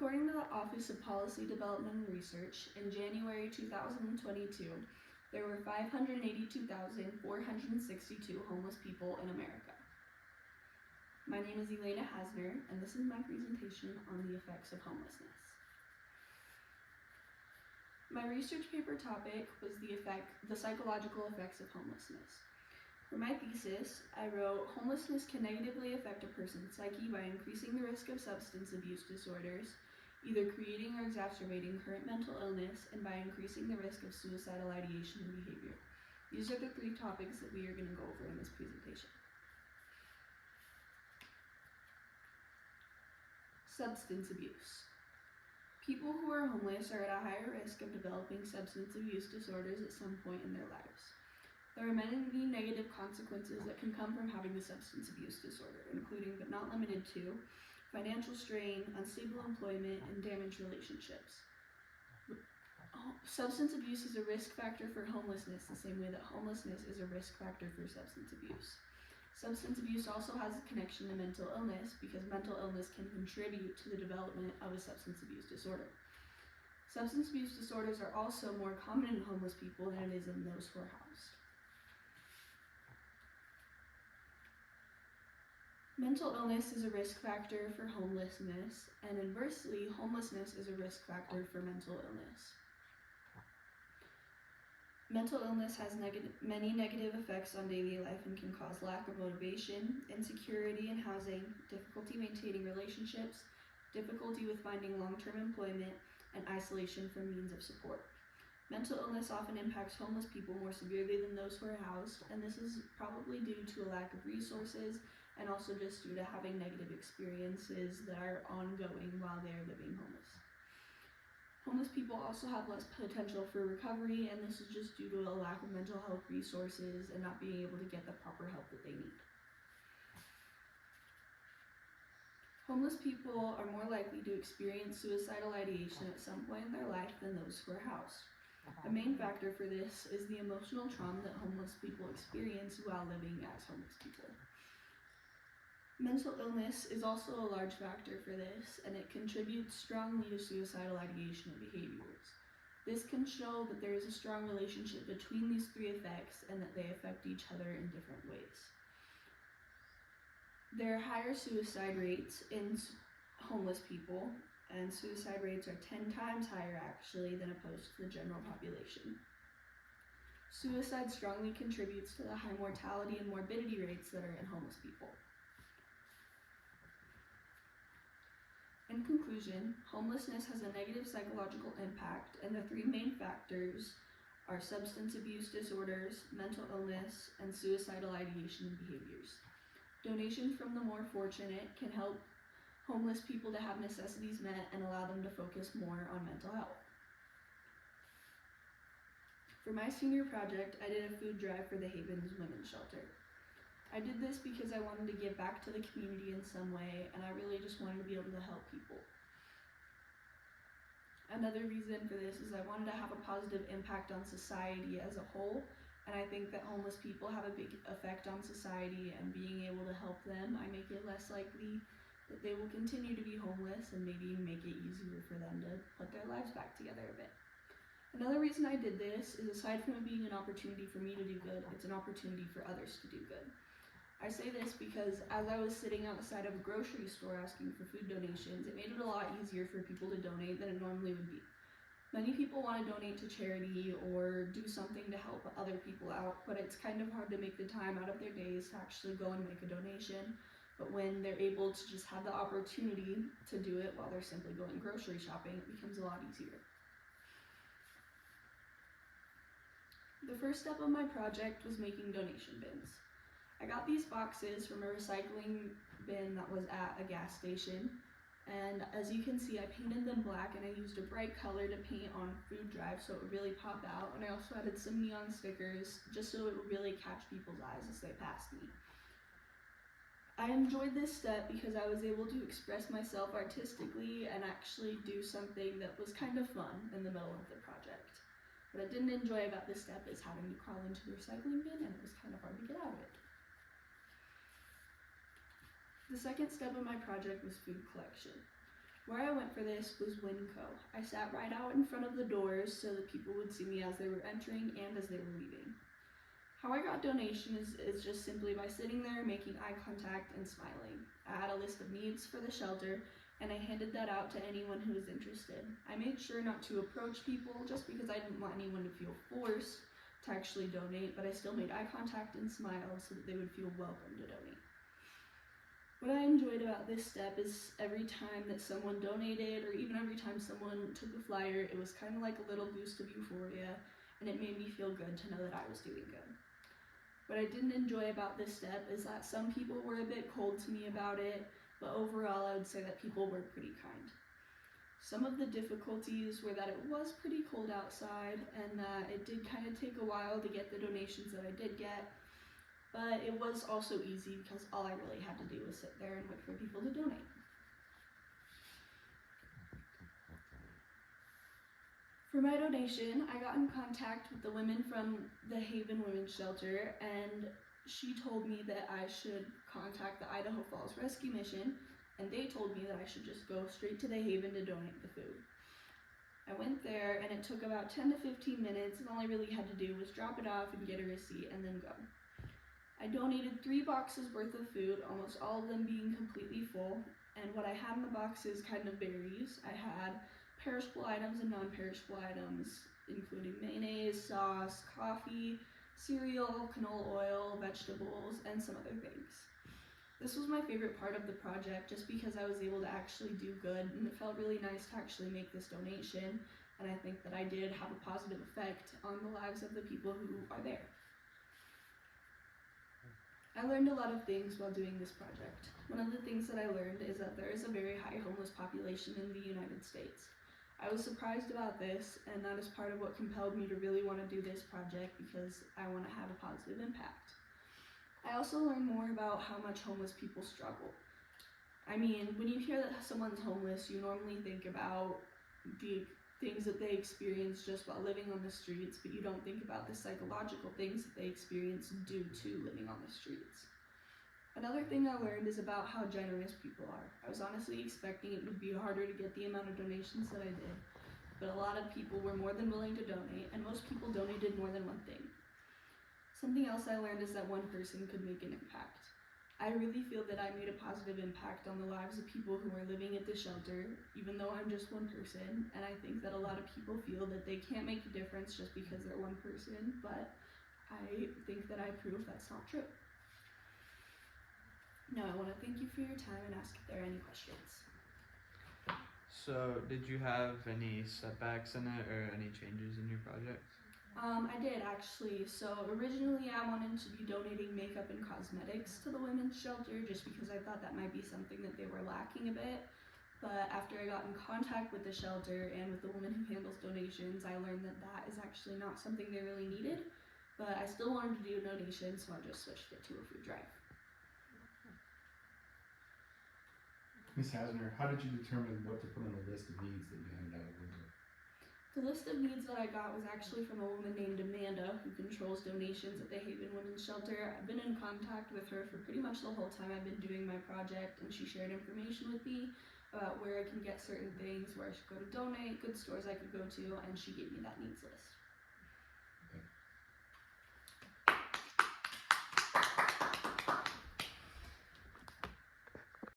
According to the Office of Policy Development and Research, in January 2022, there were 582,462 homeless people in America. My name is Elena Hasner, and this is my presentation on the effects of homelessness. My research paper topic was the psychological effects of homelessness. For my thesis, I wrote, homelessness can negatively affect a person's psyche by increasing the risk of substance abuse disorders, either creating or exacerbating current mental illness, and by increasing the risk of suicidal ideation and behavior. These are the three topics that we are going to go over in this presentation. Substance abuse. People who are homeless are at a higher risk of developing substance abuse disorders at some point in their lives. There are many negative consequences that can come from having a substance abuse disorder, including but not limited to financial strain, unstable employment, and damaged relationships. Substance abuse is a risk factor for homelessness the same way that homelessness is a risk factor for substance abuse. Substance abuse also has a connection to mental illness because mental illness can contribute to the development of a substance abuse disorder. Substance abuse disorders are also more common in homeless people than it is in those who are housed. Mental illness is a risk factor for homelessness, and inversely, homelessness is a risk factor for mental illness. Mental illness has many negative effects on daily life and can cause lack of motivation, insecurity in housing, difficulty maintaining relationships, difficulty with finding long-term employment, and isolation from means of support. Mental illness often impacts homeless people more severely than those who are housed, and this is probably due to a lack of resources and also just due to having negative experiences that are ongoing while they're living homeless. Homeless people also have less potential for recovery, and this is just due to a lack of mental health resources and not being able to get the proper help that they need. Homeless people are more likely to experience suicidal ideation at some point in their life than those who are housed. The main factor for this is the emotional trauma that homeless people experience while living as homeless people. Mental illness is also a large factor for this, and it contributes strongly to suicidal ideation and behaviors. This can show that there is a strong relationship between these three effects and that they affect each other in different ways. There are higher suicide rates in homeless people, and suicide rates are 10 times higher actually than opposed to the general population. Suicide strongly contributes to the high mortality and morbidity rates that are in homeless people. In conclusion, homelessness has a negative psychological impact, and the three main factors are substance abuse disorders, mental illness, and suicidal ideation and behaviors. Donations from the more fortunate can help homeless people to have necessities met and allow them to focus more on mental health. For my senior project, I did a food drive for the Havens Women's Shelter. I did this because I wanted to give back to the community in some way, and I really just wanted to be able to help people. Another reason for this is I wanted to have a positive impact on society as a whole, and I think that homeless people have a big effect on society, and being able to help them, I make it less likely that they will continue to be homeless and maybe make it easier for them to put their lives back together a bit. Another reason I did this is, aside from it being an opportunity for me to do good, it's an opportunity for others to do good. I say this because as I was sitting outside of a grocery store asking for food donations, it made it a lot easier for people to donate than it normally would be. Many people want to donate to charity or do something to help other people out, but it's kind of hard to make the time out of their days to actually go and make a donation. But when they're able to just have the opportunity to do it while they're simply going grocery shopping, it becomes a lot easier. The first step of my project was making donation bins. I got these boxes from a recycling bin that was at a gas station, and as you can see, I painted them black and I used a bright color to paint on food drive so it would really pop out, and I also added some neon stickers just so it would really catch people's eyes as they passed me. I enjoyed this step because I was able to express myself artistically and actually do something that was kind of fun in the middle of the project. What I didn't enjoy about this step is having to crawl into the recycling bin, and it was kind of hard to get out of it. The second step of my project was food collection. Where I went for this was Winco. I sat right out in front of the doors so that people would see me as they were entering and as they were leaving. How I got donations is just simply by sitting there, making eye contact, and smiling. I had a list of needs for the shelter, and I handed that out to anyone who was interested. I made sure not to approach people just because I didn't want anyone to feel forced to actually donate, but I still made eye contact and smiled so that they would feel welcome to donate. What I enjoyed about this step is every time that someone donated, or even every time someone took a flyer, it was kind of like a little boost of euphoria, and it made me feel good to know that I was doing good. What I didn't enjoy about this step is that some people were a bit cold to me about it, but overall I would say that people were pretty kind. Some of the difficulties were that it was pretty cold outside and that it did kind of take a while to get the donations that I did get, but it was also easy because all I really had to do was sit there and wait for people to donate. For my donation, I got in contact with the women from the Haven Women's Shelter, and she told me that I should contact the Idaho Falls Rescue Mission, and they told me that I should just go straight to the Haven to donate the food. I went there, and it took about 10 to 15 minutes, and all I really had to do was drop it off and get a receipt and then go. I donated 3 boxes worth of food, almost all of them being completely full, and what I had in the boxes kind of varies. I had perishable items and non-perishable items, including mayonnaise, sauce, coffee, cereal, canola oil, vegetables, and some other things. This was my favorite part of the project just because I was able to actually do good, and it felt really nice to actually make this donation, and I think that I did have a positive effect on the lives of the people who are there. I learned a lot of things while doing this project. One of the things that I learned is that there is a very high homeless population in the United States. I was surprised about this, and that is part of what compelled me to really want to do this project because I want to have a positive impact. I also learned more about how much homeless people struggle. I mean, when you hear that someone's homeless, you normally think about the things that they experience just while living on the streets, but you don't think about the psychological things that they experience due to living on the streets. Another thing I learned is about how generous people are. I was honestly expecting it would be harder to get the amount of donations that I did, but a lot of people were more than willing to donate, and most people donated more than one thing. Something else I learned is that one person could make an impact. I really feel that I made a positive impact on the lives of people who are living at the shelter, even though I'm just one person, and I think that a lot of people feel that they can't make a difference just because they're one person, but I think that I proved that's not true. Now I want to thank you for your time and ask if there are any questions. So, did you have any setbacks in it or any changes in your project? I did actually. So originally I wanted to be donating makeup and cosmetics to the women's shelter just because I thought that might be something that they were lacking a bit. But after I got in contact with the shelter and with the woman who handles donations, I learned that that is actually not something they really needed. But I still wanted to do a donation, so I just switched it to a food drive. Ms. Hasner, how did you determine what to put on the list of needs that you handed out at Winco? The list of needs that I got was actually from a woman named Amanda who controls donations at the Haven Women's Shelter. I've been in contact with her for pretty much the whole time I've been doing my project, and she shared information with me about where I can get certain things, where I should go to donate, good stores I could go to, and she gave me that needs list.